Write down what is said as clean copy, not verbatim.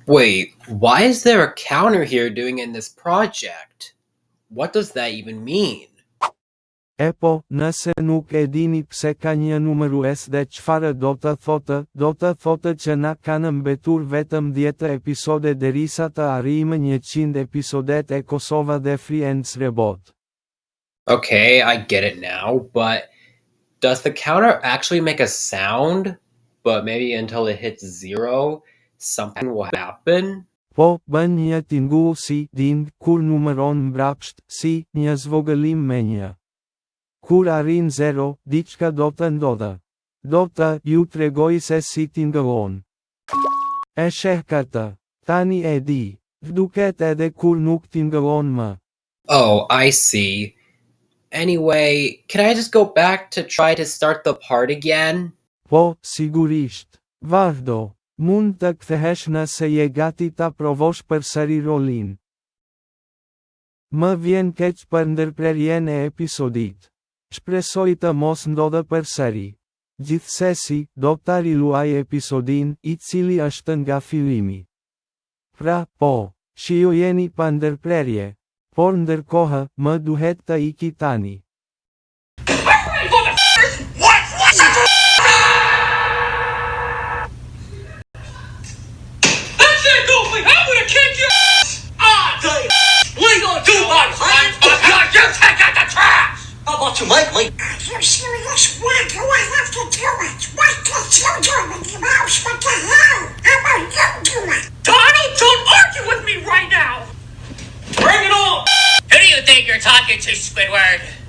Wait, why is there a counter here doing in this project? What does that even mean? E po, nëse nuk e dini pse ka një numërues dhe çfarë do të thotë që na kanë mbetur vetëm 10 episode derisa të arrijmë 100 episodet e Kosova dhe Friends Rebot. Okay, I get it now, but does the counter actually make a sound? But maybe until it hits 0, something will happen? Po, bën një tingull si ding kur numëron mbrapsht, si një zvogëlim me një. Kur arrin 0, diçka do të ndodhë. Do të ju tregoj se si tingëllon. E sheh këtë. Tani e di. Vduket edhe kur nuk tingëllon më. Oh, I see. Anyway, can I just go back to try to start the part again? Po, sigurisht. Vazhdo. Mund të kthehesh nëse je gati ta provosh përsëri rolin. Më vjen keq për ndërprerjen e episodit. Shpresoj të mos ndodhë përsëri. Gjithsesi, do ta riluaj episodin, I cili është nga fillimi. Pra, po, shijojeni pa ndërprerje. Por ndërkohë, më duhet të iki tani. You might. Are you serious? Why do I have to do it? Why can't you do it, Mickey Mouse? What the hell? How about you do it? Donald, don't argue with me right now! Bring it on! Who do you think you're talking to, Squidward?